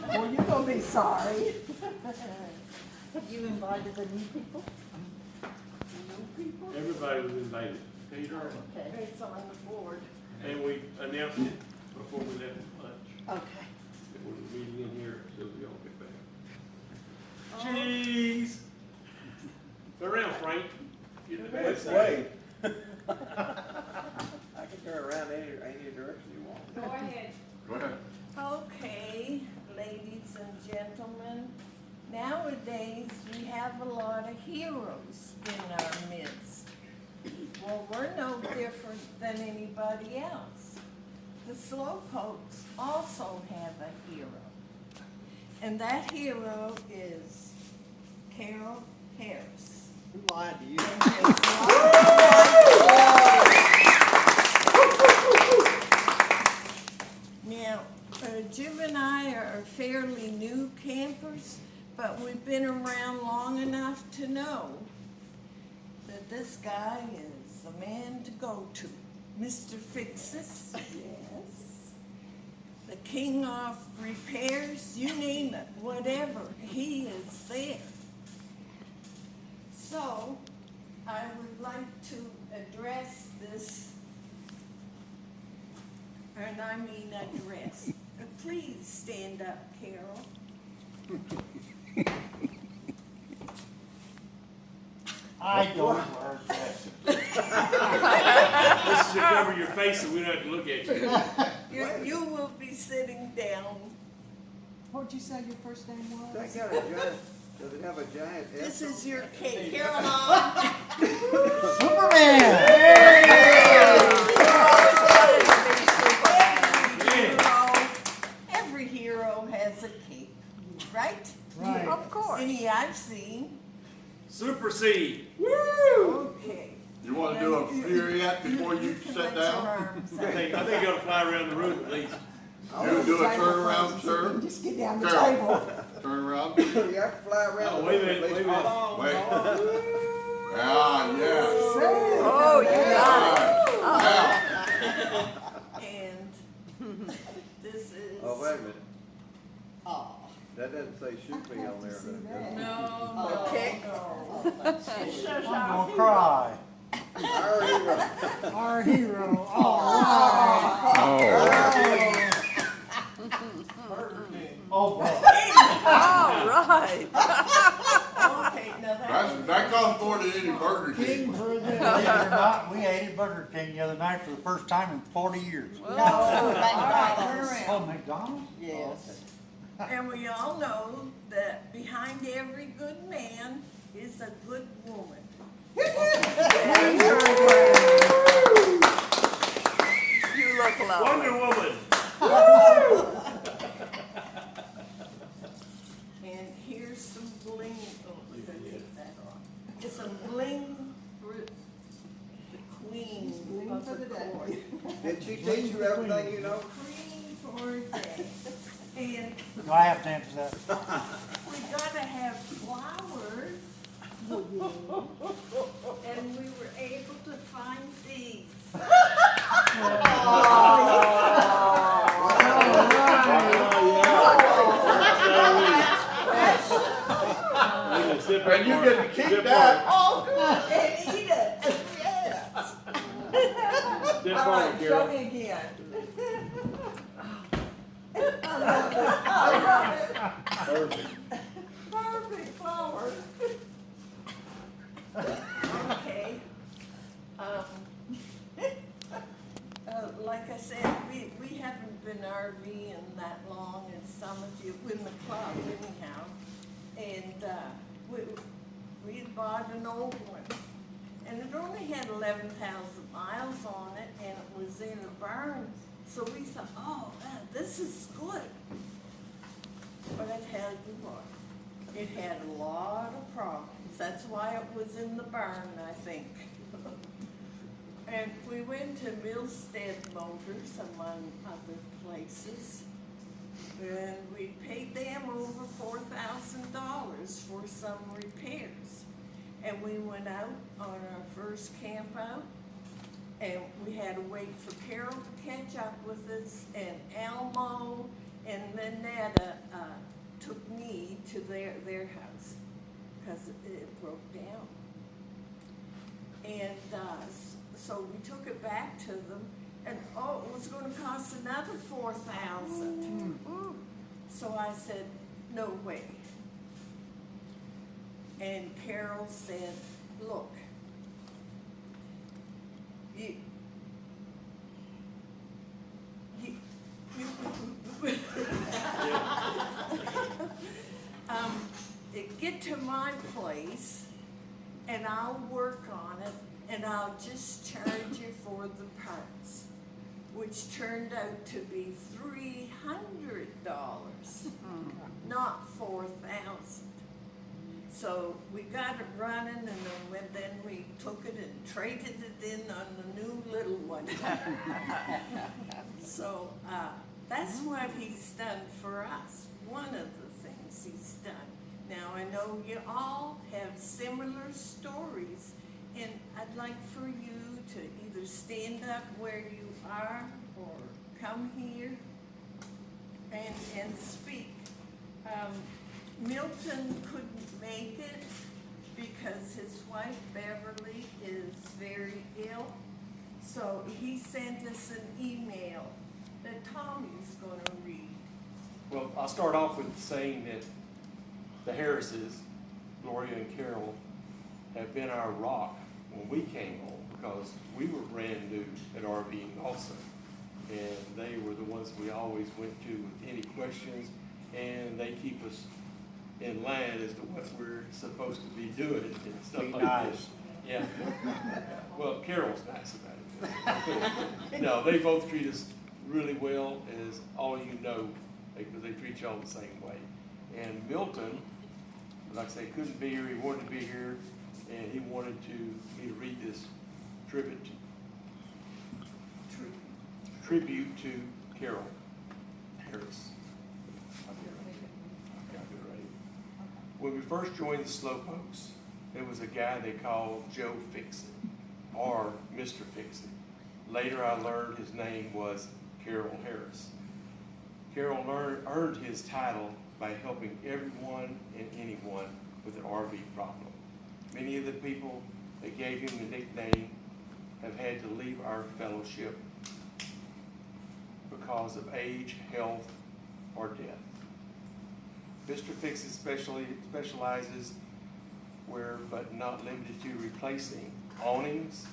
Well, you're gonna be sorry. You invited the new people? New people? Everybody was invited, Peter, Okay, it's on the board. and we announced it before we left lunch. Okay. There was a meeting in here, so we all get back. Cheese! Go around, Frank. Get the bad Which side. way? I can turn around any direction you want. Go ahead. Go ahead. Okay, ladies and gentlemen, nowadays we have a lot of heroes in our midst. Well, we're no different than anybody else. The Slowpokes also have a hero. And that hero is Carol Harris. Who lied to you? And his Now, Jim and I are fairly new campers, but we've been around long enough to know that this guy is the man to go to. Mr. Fix-It, yes. The king of repairs, you name it, whatever, he is there. So, I would like to address this, and I mean address. Please stand up, Carol. I don't wear glasses. This is to cover your face so we don't have to look at you. You will be sitting down. What'd you say your first name That was? got a giant, does it have a giant F? This is your cake. Caroline. Superman! Every hero has a cape, right? Right. Of course. Any I've seen. Supersede. Okay. You wanna do a period before you can sit let your down? arms I out. think you ought to fly around the room at least. You do a turnaround, sir? Just get down the Carol. table. Turn around. You have to fly around. Oh, the wait a room minute, at least. wait a minute. Hold on, Wait. hold on. Ah, yes. Oh, Now, And this is. Oh, wait a minute. Oh. That doesn't say shoot me on there, see does it? that. No, Okay. no. I'm gonna cry. Our hero. Our hero, all right. Oh, boy. All right. Okay, now that. that costs more than any Burger King King. for the, believe it or not, we ate Burger King the other night for the first time in 40 years. No, all right, turn Oh, around. McDonald's? Yes. And we all know that behind every good man is a good woman. You look lovely. Wonder Woman. And here's some bling, oh, we're gonna take that off. It's some bling for the queen Bling of for the the day. court. Did she teach you everything you know? Queen for a day. And Do I have to answer that? we gotta have flowers. And we were able to find these. And you get to keep that. Oh, and eat it, yes. Step All forward, right, show Carol. me again. Perfect. Perfect flowers. Okay. Like I said, we haven't been RVing that long as some of you in the club anyhow. And, we had bought an old one. And it only had 11,000 miles on it and it was in a barn. So we thought, oh, this is good. But I tell you what, it had a lot of problems. That's why it was in the barn, I think. And we went to Milstead Motors, among other places. And we paid them over $4,000 for some repairs. And we went out on our first camp out, And we had to wait for Carol to catch up with us, and Elmo and Minetta, took me to their house, cause it broke down. And, so we took it back to them, and it was gonna cost another $4,000. So I said, no way. And Carol said, look, you get to my place and I'll work on it and I'll just charge you for the parts, which turned out to be $300, not $4,000. So we got it running, and then we took it and traded it in on the new little one. So that's what he's done for us, one of the things he's done. Now, I know you all have similar stories, and I'd like for you to either stand up where you are or come here and speak. Milton couldn't make it because his wife Beverly is very ill. So he sent us an email that Tommy's gonna read. Well, I'll start off with saying that the Harrises, Gloria and Carol, have been our rock when we came home because we were brand new at RVing also. And they were the ones we always went to with any questions, and they keep us in line as to what we're supposed to be doing and stuff Be like nice. this. Yeah. Well, Carol's nice about it. No, they both treat us really well, as all you know, because they treat y'all the same way. And Milton, like I say, couldn't be here. He wanted to be here, and he wanted me to read this tribute to Carol Harris. I'll get it ready. When we first joined the Slowpokes, there was a guy they called Joe Fixit, or Mr. Fixit. Later I learned his name was Carol Harris. Carol earned his title by helping everyone and anyone with an RV problem. Many of the people that gave him the nickname have had to leave our fellowship because of age, health, or death. Mr. Fixit specializes where, but not limited to, replacing awnings,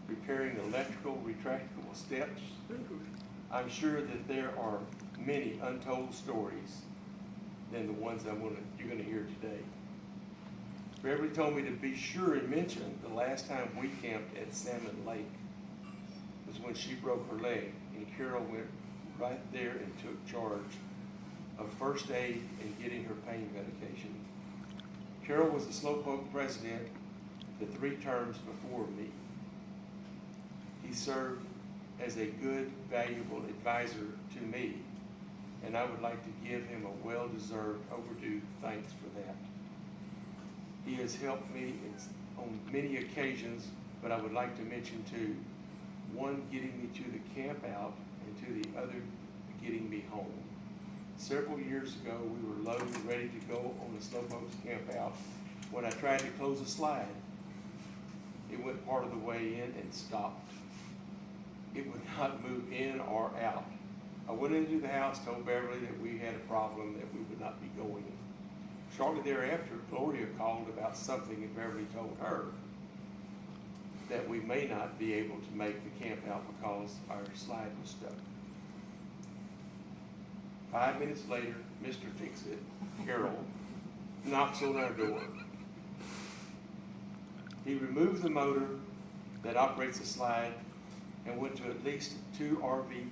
repairing electrical retractable steps. I'm sure that there are many untold stories than the ones you're gonna hear today. Beverly told me to be sure and mention the last time we camped at Salmon Lake was when she broke her leg, and Carol went right there and took charge of first aid and getting her pain medication. Carol was the Slowpoke president the 3 terms before me. He served as a good, valuable advisor to me, and I would like to give him a well-deserved, overdue thanks for that. He has helped me on many occasions, but I would like to mention 2. One, getting me to the camp out, and to the other, getting me home. Several years ago, we were loaded, ready to go on the Slowpokes camp out. When I tried to close a slide, it went part of the way in and stopped. It would not move in or out. I went into the house, told Beverly that we had a problem, that we would not be going. Shortly thereafter, Gloria called about something, and Beverly told her that we may not be able to make the camp out because our slide was stuck. 5 minutes later, Mr. Fixit, Carol, knocks on our door. He removed the motor that operates the slide and went to at least 2 RV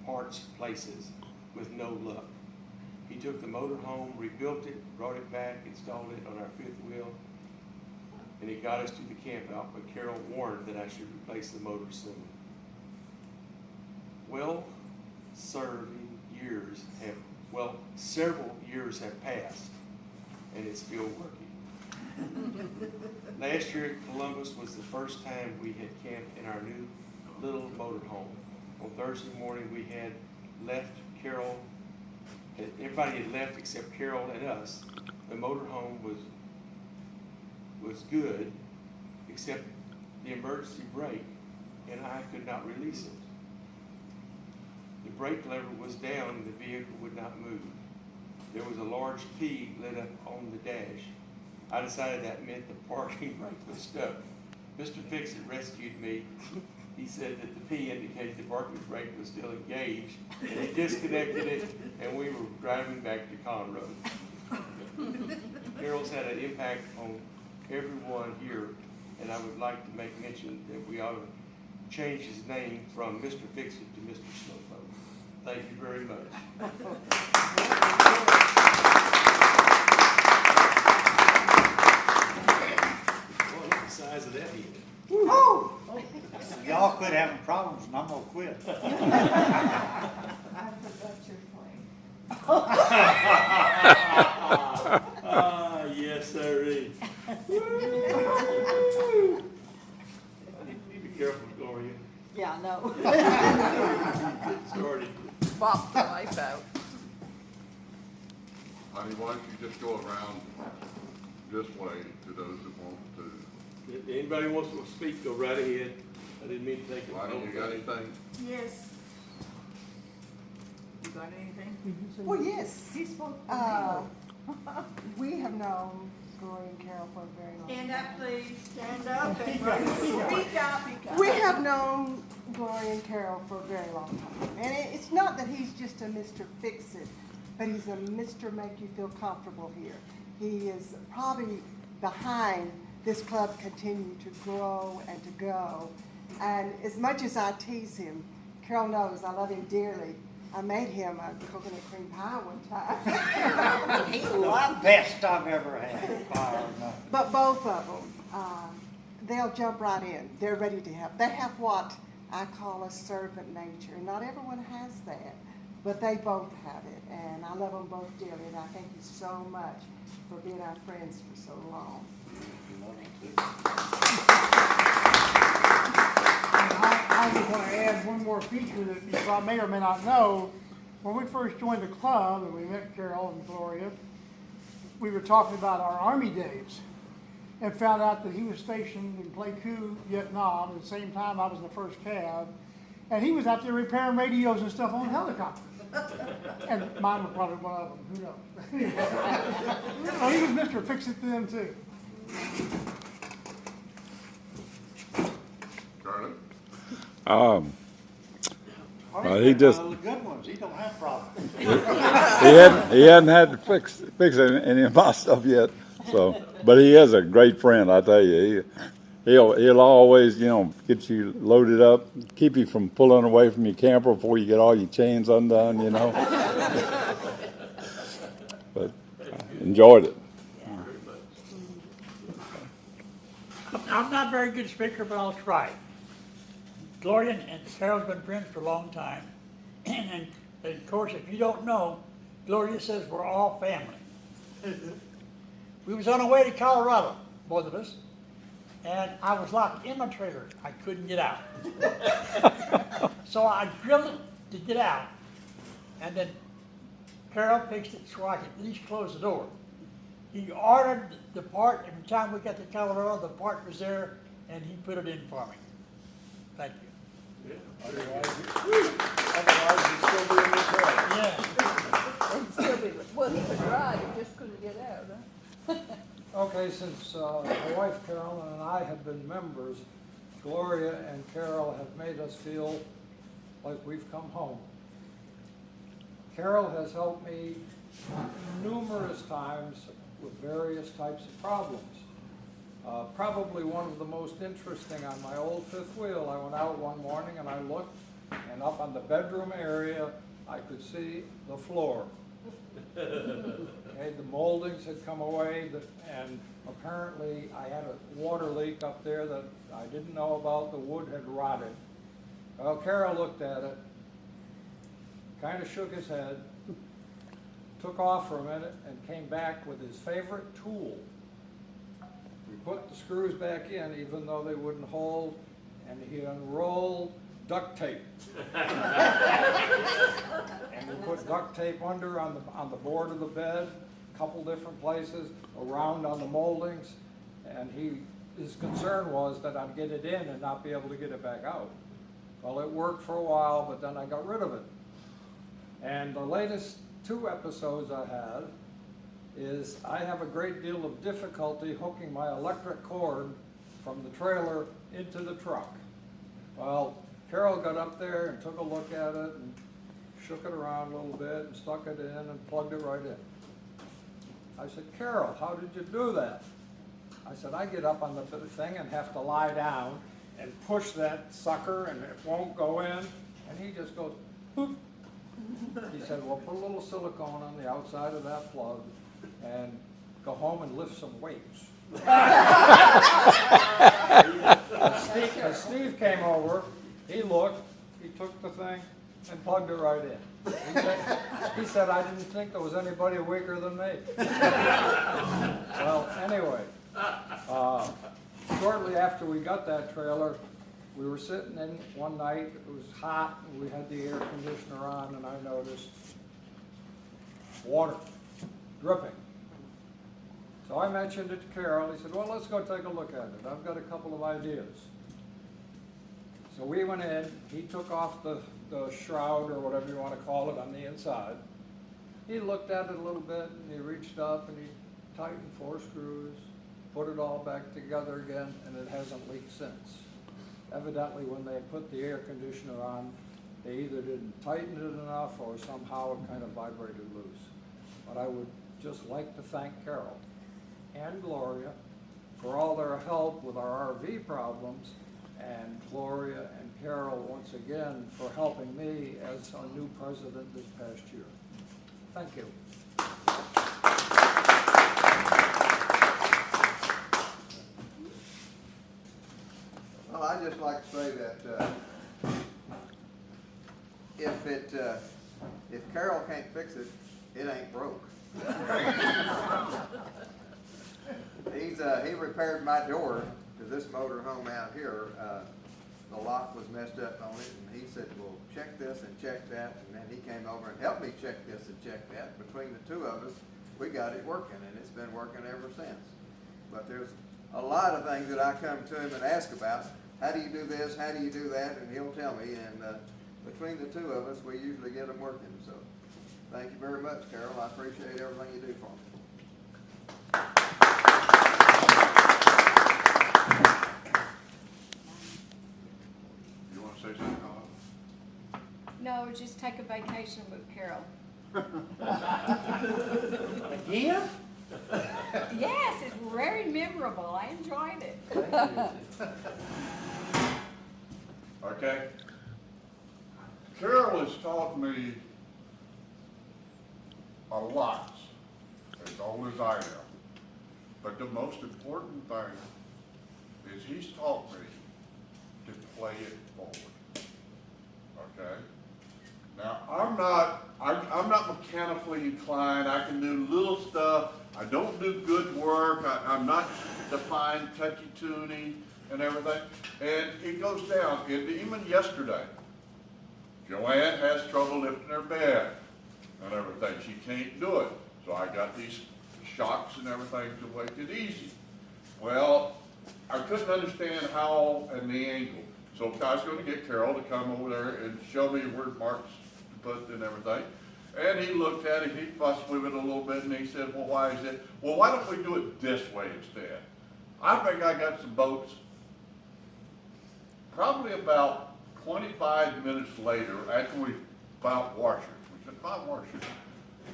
parts places with no luck. He took the motor home, rebuilt it, brought it back, installed it on our 5th wheel, and he got us to the camp out, but Carol warned that I should replace the motor soon. Several years have passed, and it's still working. Last year at Columbus was the first time we had camped in our new little motorhome. On Thursday morning, we had left Carol, everybody had left except Carol and us. The motorhome was good, except the emergency brake, and I could not release it. The brake lever was down and the vehicle would not move. There was a large P lit up on the dash. I decided that meant the parking brake was stuck. Mr. Fix-It rescued me. He said that the P indicated the parking brake was still engaged, and he disconnected it, and we were driving back to Conroe. Carol's had an impact on everyone here, and I would like to make mention that we ought to change his name from Mr. Fix-It to Mr. Slowpoke. Thank you very much. Well, look at the size of that head. Y'all quit having problems and I'm gonna quit. I forgot your plane. Ah, yes, sirree. You be careful, Gloria. Yeah, I know. Get started. Bop the life out. Honey, why don't you just go around this way to those that want to? If anybody wants to speak, go right ahead. I didn't mean to take it. Why don't you got anything? Yes. You got anything? Well, yes. He spoke We have known Gloria and Carol for a very long Stand time. up, please. Stand up and speak up. We have known Gloria and Carol for a very long time. And it's not that he's just a Mr. Fix-It, but he's a Mr. Make You Feel Comfortable here. He is probably behind this club continue to grow and to go. And as much as I tease him, Carol knows I love him dearly. I made him a coconut cream pie one time. He loved best I've ever had. Fire enough. But both of them, they'll jump right in. They're ready to help. They have what I call a servant nature, and not everyone has that, but they both have it, and I love them both dearly, and I thank you so much for being our friends for so long. I just want to add one more feature that you may or may not know. When we first joined the club and we met Carol and Gloria, we were talking about our Army days and found out that he was stationed in Pleiku, Vietnam, at the same time I was in the first cab. And he was out there repairing radios and stuff on helicopters. And mine was probably one of them, who knows? So he was Mr. Fix-It to them too. Charlie? He just one of the good ones. He don't have problems. he hadn't had to fix any of my stuff yet. So, but he is a great friend, I tell you. He'll always, get you loaded up, keep you from pulling away from your camper before you get all your chains undone, But I enjoyed it. I'm not a very good speaker, but I'll try. Gloria and Carol's been friends for a long time. And of course, if you don't know, Gloria says we're all family. We was on our way to Colorado, both of us, and I was locked in my trailer. I couldn't get out. So I drilled it to get out, and then Carol fixed it so I could at least close the door. He ordered the part. Every time we got to Colorado, the part was there, and he put it in for me. Thank you. Otherwise, you'd still be in this way. Yeah. And still be, well, he could drive, he just couldn't get out, huh? Okay, since my wife Carolyn and I have been members, Gloria and Carol have made us feel like we've come home. Carol has helped me numerous times with various types of problems. Probably one of the most interesting on my old fifth wheel, I went out one morning and I looked, and up on the bedroom area, I could see the floor. Okay, the moldings had come away, and apparently I had a water leak up there that I didn't know about. The wood had rotted. Well, Carol looked at it, kind of shook his head, took off for a minute, and came back with his favorite tool. We put the screws back in even though they wouldn't hold, and he unrolled duct tape. And we put duct tape under on the board of the bed, a couple different places, around on the moldings, and his concern was that I'd get it in and not be able to get it back out. Well, it worked for a while, but then I got rid of it. And the latest 2 episodes I had is I have a great deal of difficulty hooking my electric cord from the trailer into the truck. Well, Carol got up there and took a look at it and shook it around a little bit and stuck it in and plugged it right in. I said, Carol, how did you do that? I said, I get up on the thing and have to lie down and push that sucker and it won't go in. And he just goes, boop. He said, well, put a little silicone on the outside of that plug and go home and lift some weights. As Steve came over, he looked, he took the thing and plugged it right in. He said, I didn't think there was anybody weaker than me. Well, anyway, shortly after we got that trailer, we were sitting in one night, it was hot, and we had the air conditioner on, and I noticed water dripping. So I mentioned it to Carol. He said, well, let's go take a look at it. I've got a couple of ideas. So we went in, he took off the shroud, or whatever you want to call it, on the inside. He looked at it a little bit, and he reached up, and he tightened 4 screws, put it all back together again, and it hasn't leaked since. Evidently, when they put the air conditioner on, they either didn't tighten it enough or somehow it kind of vibrated loose. But I would just like to thank Carol and Gloria for all their help with our RV problems, and Gloria and Carol once again for helping me as our new president this past year. Thank you. Well, I'd just like to say that if Carol can't fix it, it ain't broke. He repaired my door to this motor home out here. The lock was messed up on it, and he said, well, check this and check that, and then he came over and helped me check this and check that. Between the 2 of us, we got it working, and it's been working ever since. But there's a lot of things that I come to him and ask about. How do you do this? How do you do that? And he'll tell me, and between the 2 of us, we usually get them working. So thank you very much, Carol. I appreciate everything you do for me. You want to say something, Colin? No, just take a vacation with Carol. Again? Yes, it's very memorable. I enjoyed it. Okay. Carol has taught me a lot, as old as I am. But the most important thing is he's taught me to play it forward. Okay? Now, I'm not mechanically inclined. I can do little stuff. I don't do good work. I'm not defined touchy-toony and everything. And it goes down. And even yesterday, Joanne has trouble lifting her bed and everything. She can't do it. So I got these shocks and everything to make it easy. Well, I couldn't understand how and the angle. So I was going to get Carol to come over there and show me where marks to put and everything. And he looked at it, he fussed with it a little bit, and he said, well, why is it? Well, why don't we do it this way instead? I think I got some boats. Probably about 25 minutes later, after we found washers. We said, find washers.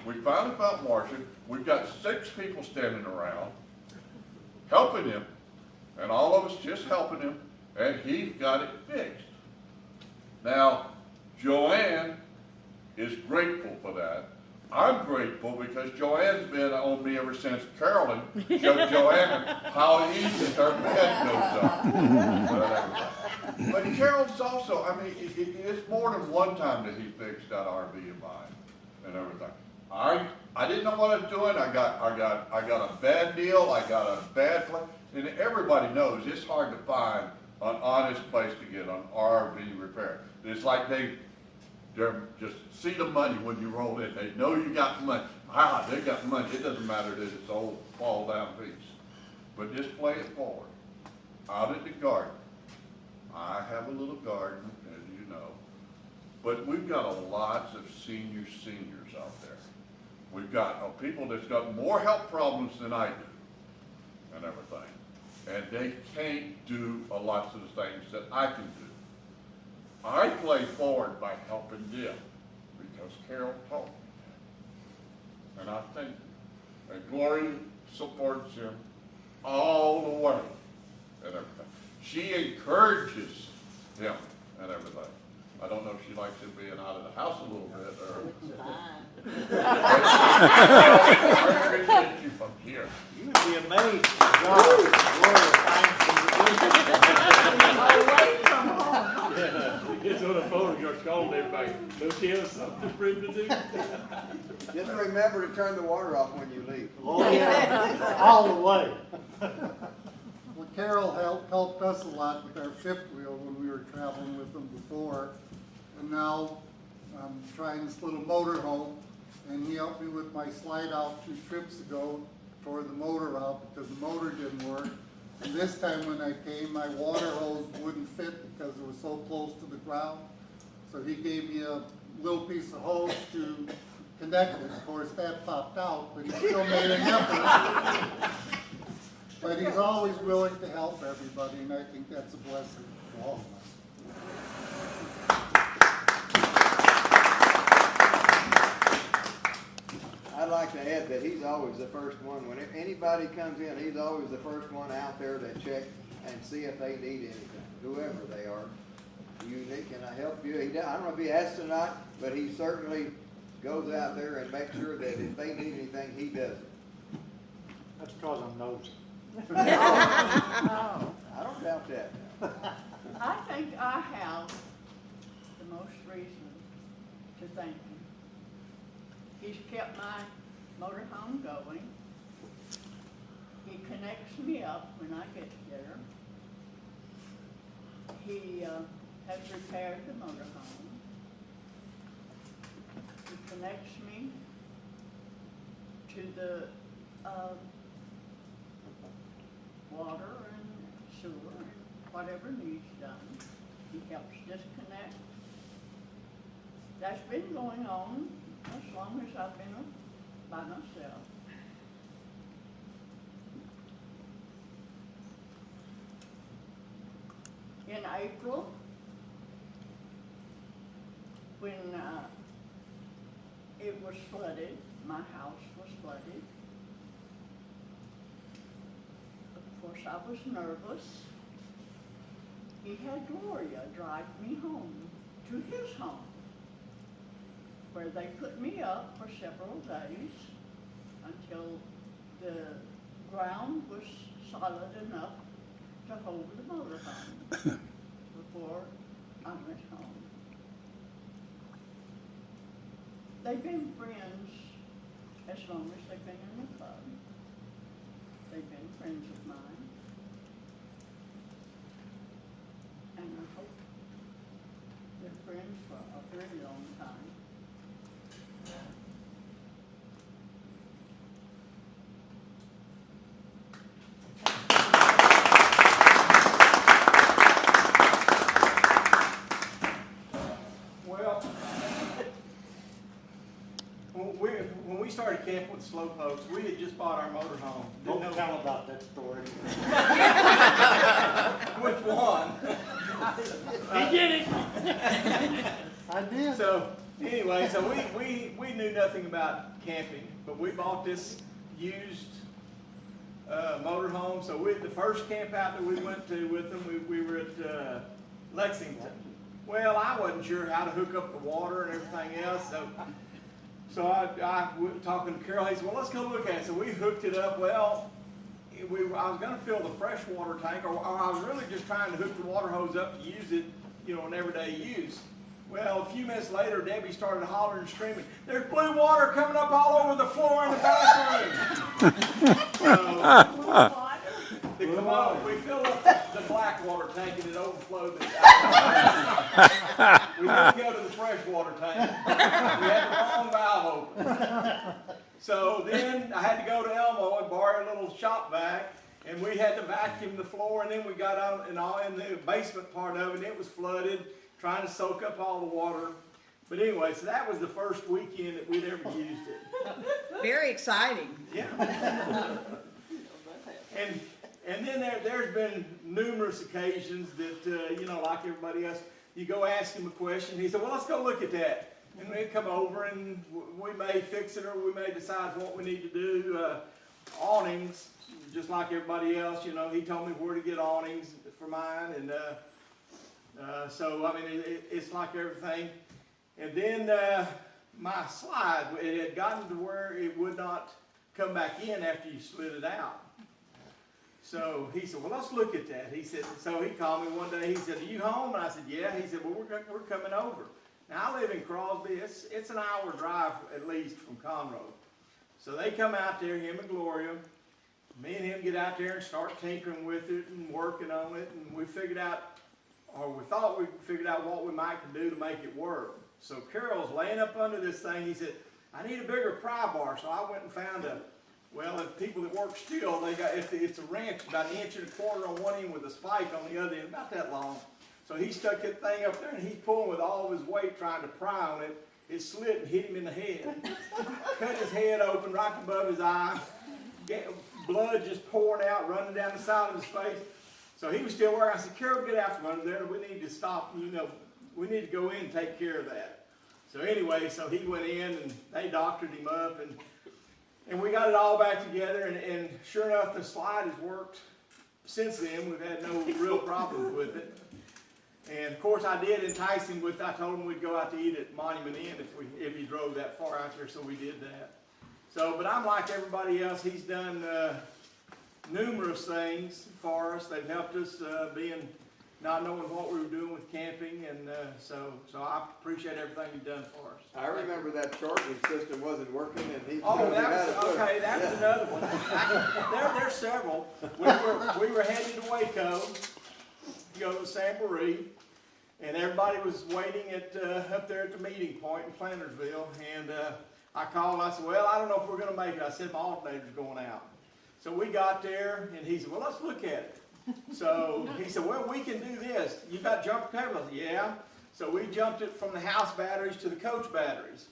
We finally found washers. We've got 6 people standing around, helping him, and all of us just helping him, and he got it fixed. Now, Joanne is grateful for that. I'm grateful because Joanne's been on me ever since Carolyn showed Joanne how easy her bed goes up. But Carol's also, I mean, it's more than one time that he fixed that RV of mine and everything. I didn't know what I was doing. I got a bad deal. I got a bad place. And everybody knows it's hard to find an honest place to get an RV repair. It's like they're just see the money when you roll in. They know you got money. They got money. It doesn't matter that it's an old fall down piece. But just play it forward. Out at the garden. I have a little garden, as you know. But we've got lots of seniors out there. We've got people that's got more health problems than I do and everything. And they can't do a lot of the things that I can do. I play forward by helping them because Carol taught me. And I think that Gloria supports him all the way and everything. She encourages him and everything. I don't know if she likes him being out of the house a little bit or. I appreciate you from here. You would be amazed. God, Gloria Away from home. It's on the phone, you're calling everybody, don't you have something for him to do? Just remember to turn the water off when you leave. Oh, yeah, all the way. Well, Carol helped us a lot with our fifth wheel when we were traveling with them before. And now I'm trying this little motor home, and he helped me with my slide out 2 trips ago, tore the motor out because the motor didn't work. And this time when I came, my water hose wouldn't fit because it was so close to the ground. So he gave me a little piece of hose to connect it. Of course, that popped out, but he still made an effort. But he's always willing to help everybody, and I think that's a blessing to all of us. I'd like to add that he's always the first one. When anybody comes in, he's always the first one out there to check and see if they need anything, whoever they are. You need, can I help you? I don't know if he has to or not, but he certainly goes out there and makes sure that if they need anything, he does it. That's because I'm nosy. Oh, I don't doubt that. I think I have the most reason to thank him. He's kept my motorhome going. He connects me up when I get there. He has repaired the motorhome. He connects me to the water and sewer and whatever needs done. He helps disconnect. That's been going on as long as I've been by myself. In April, when it was flooded, my house was flooded. Of course, I was nervous. He had Gloria drive me home to his home, where they put me up for several days until the ground was solid enough to hold the motorhome before I went home. They've been friends as long as they've been in the club. They've been friends of mine. And I hope they're friends for a very long time. When we started camping with the Slowpokes, we had just bought our motorhome. Don't tell about that story. Which one? He did it. I did. So, anyway, so we knew nothing about camping, but we bought this used motorhome. So the first camp out that we went to with them, we were at Lexington. Well, I wasn't sure how to hook up the water and everything else, so I talking to Carol, he said, well, let's go look at it. So we hooked it up. Well, I was going to fill the freshwater tank, or I was really just trying to hook the water hose up to use it, in everyday use. Well, a few minutes later, Debbie started hollering and screaming, there's blue water coming up all over the floor in the bathroom. The commode, we filled up the Blackwater tank and it overflowed. We didn't go to the freshwater tank. We had the wrong valve open. So then I had to go to Elmo and borrow a little shop vac, and we had to vacuum the floor, and then we got out and all in the basement part of it, and it was flooded, trying to soak up all the water. But anyway, so that was the first weekend that we'd ever used it. Very exciting. Yeah. And then there's been numerous occasions that, like everybody else, you go ask him a question, he said, well, let's go look at that. And we come over and we may fix it or we may decide what we need to do. Awnings, just like everybody else, he told me where to get awnings for mine. And so, I mean, it's like everything. And then my slide, it had gotten to where it would not come back in after you slid it out. So he said, well, let's look at that. He said, so he called me one day. He said, are you home? And I said, yeah. He said, well, we're coming over. Now, I live in Crosby. It's an hour drive at least from Conroe. So they come out there, him and Gloria. Me and him get out there and start tinkering with it and working on it. And we figured out, or we thought we figured out what we might can do to make it work. So Carol's laying up under this thing. He said, I need a bigger pry bar. So I went and found the people that work steel, it's a wrench about 1.25 inches on one end with a spike on the other end, about that long. So he stuck that thing up there and he's pulling with all of his weight trying to pry on it. It slid and hit him in the head. Cut his head open right above his eye. Blood just pouring out, running down the side of his face. So he was still working. I said, Carol, get out from under there. We need to stop, we need to go in and take care of that. So anyway, so he went in and they doctored him up and we got it all back together, and sure enough, the slide has worked since then. We've had no real problems with it. And of course, I did entice him I told him we'd go out to eat at Monument Inn if he drove that far out there, so we did that. So, but I'm like everybody else. He's done numerous things for us. They've helped us not knowing what we were doing with camping, and so I appreciate everything you've done for us. I remember that charging system wasn't working and he. Oh, that was another one. There's several. We were heading to Waco to go to Samboree, and everybody was waiting up there at the meeting point in Plantersville, and I called. I said, well, I don't know if we're going to make it. I said my alternator's going out. So we got there, and he said, well, let's look at it. So he said, well, we can do this. You got jumper cables? I said, yeah. So we jumped it from the house batteries to the coach batteries.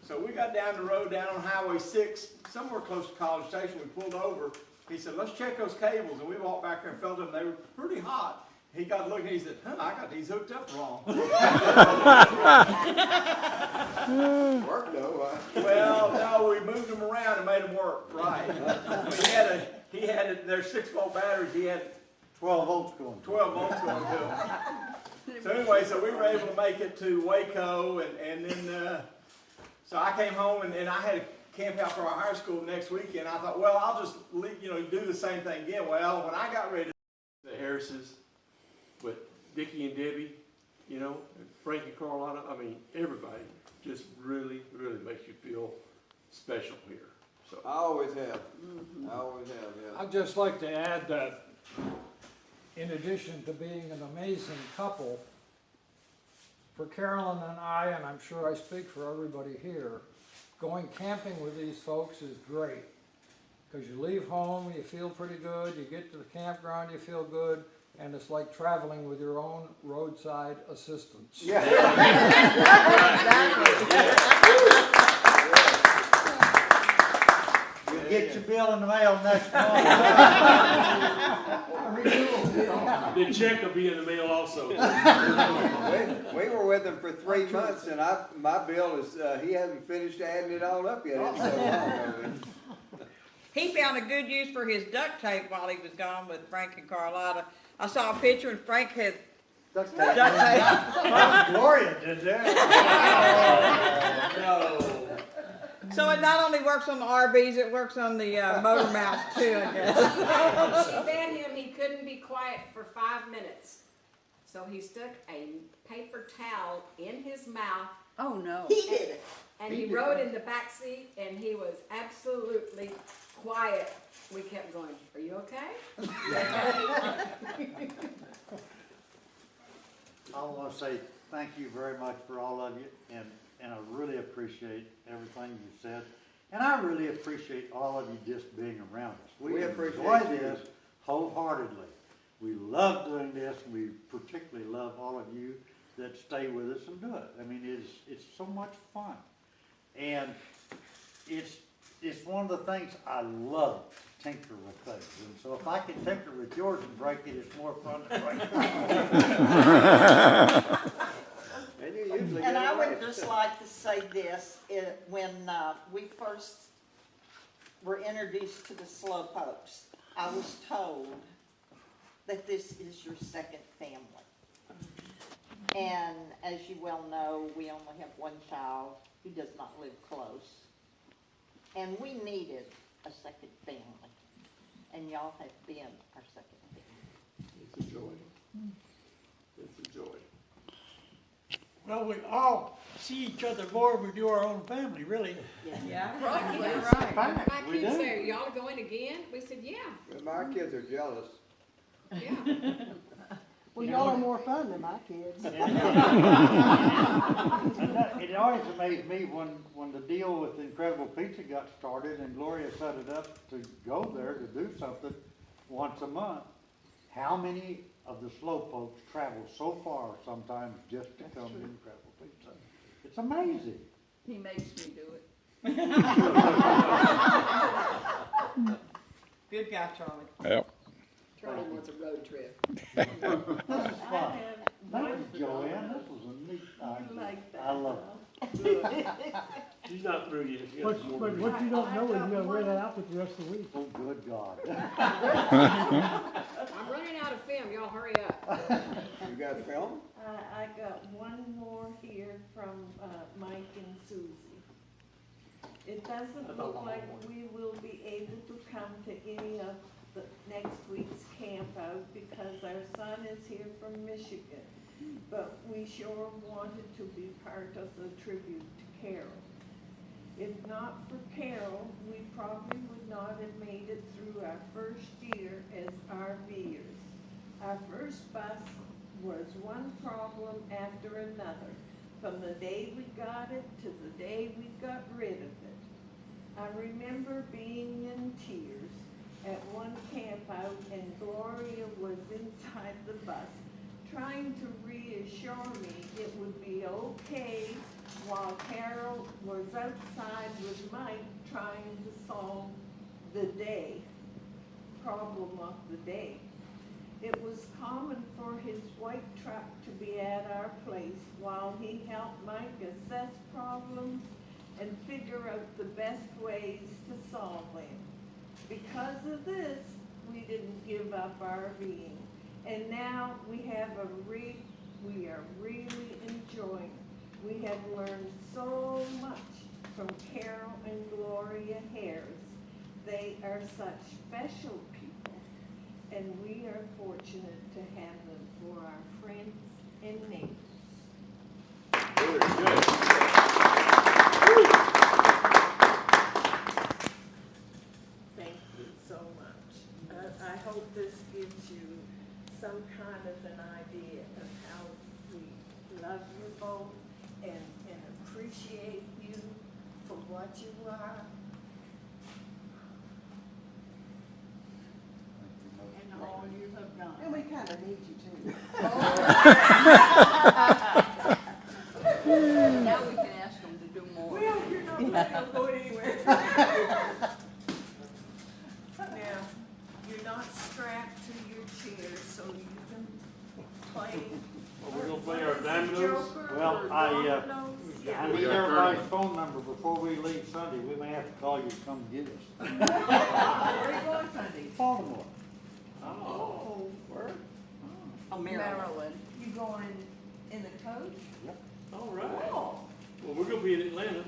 So we got down the road down on Highway 6, somewhere close to College Station. We pulled over. He said, let's check those cables. And we walked back there and felt them. They were pretty hot. He got looking, he said, I got these hooked up wrong. Worked though. Well, no, we moved them around and made them work right. He had their 6-volt batteries. He had 12 volts going. 12 volts going to them. So anyway, so we were able to make it to Waco, and then so I came home and I had to camp out for our high school next weekend. I thought, well, I'll just do the same thing again. Well, when I got ready, The Harrises, with Dickie and Debbie, and Frankie Carlotta, I mean, everybody just really, really makes you feel special here. So I always have. I always have, yeah. I'd just like to add that in addition to being an amazing couple, for Carolyn and I, and I'm sure I speak for everybody here, going camping with these folks is great. Because you leave home, you feel pretty good, you get to the campground, you feel good, and it's like traveling with your own roadside assistance. Yeah. You'll get your bill in the mail next month. the check will be in the mail also. We were with him for 3 months and my bill is, he hasn't finished adding it all up yet. It's so long. He found a good use for his duct tape while he was gone with Frank and Carlotta. I saw a picture and Frank had Duct duct tape. tape. Gloria did that. No. So it not only works on the RVs, it works on the motor mounts too, I guess. She bet him he couldn't be quiet for 5 minutes. So he stuck a paper towel in his mouth. Oh, no. He did it. And he rode in the back seat and he was absolutely quiet. We kept going, are you okay? I want to say thank you very much for all of you, and I really appreciate everything you said. And I really appreciate all of you just being around us. We appreciate enjoy you. this wholeheartedly. We love doing this, and we particularly love all of you that stay with us and do it. I mean, it's so much fun. And it's one of the things I love to tinker with things. And so if I can tinker with yours and break it, it's more fun to break it. And you usually And get I away. would just like to say this, when we first were introduced to the Slowpokes, I was told that this is your second family. And as you well know, we only have one child who does not live close. And we needed a second family. And y'all have been our second family. It's a joy. It's a joy. Well, we all see each other more when we do our own family, really. Yeah, right, you're Fact, right. My we kids do. say, y'all are going again? We said, yeah, My kids are jealous. yeah. Well, y'all are more fun than my kids. It always amazed me when the deal with Incredible Pizza got started and Gloria set it up to go there to do something once a month. How many of the Slowpokes travel so far sometimes just to come to Incredible Pizza? It's amazing. He makes me do it. Good guy, Charlie. Yep. Charlie wants a road trip. This is fun. I have Thank you, Joanne. This was a neat You idea. like that? I love She's not through yet. She got But, some more but to do. what you don't know is you gotta wear that outfit the rest of the week. Oh, good God. I'm running out of film, y'all hurry up. You got film? I got one more here from Mike and Susie. It doesn't look like we will be able to come to any of the next week's camp out because our son is here from Michigan. But we sure wanted to be part of the tribute to Carol. If not for Carol, we probably would not have made it through our first year as RVers. Our first bus was one problem after another, from the day we got it to the day we got rid of it. I remember being in tears at one camp out and Gloria was inside the bus, trying to reassure me it would be okay while Carol was outside with Mike trying to solve the problem of the day. It was common for his white truck to be at our place while he helped Mike assess problems and figure out the best ways to solve them. Because of this, we didn't give up RVing. And now we are really enjoying it. We have learned so much from Carol and Gloria Harris. They are such special people, and we are fortunate to have them for our friends and neighbors. Very good. Thank you so much. I hope this gives you some kind of an idea of how we love you both and appreciate you for what you are. And all you have done. And we kind of need you too. Now we can ask them to do more. Well, you're not letting them go anywhere. Now, you're not strapped to your chair, so you can play. Are we gonna play our What is it, dominoes? Joker Well, or I dominoes? I Yeah. need everybody's phone number before we leave Sunday. We may have to call you to come get us. Where are you going Sunday? Baltimore. Oh, Word. Oh, Maryland. you going in the coach? All right. Oh. Well, we're gonna be in Atlanta.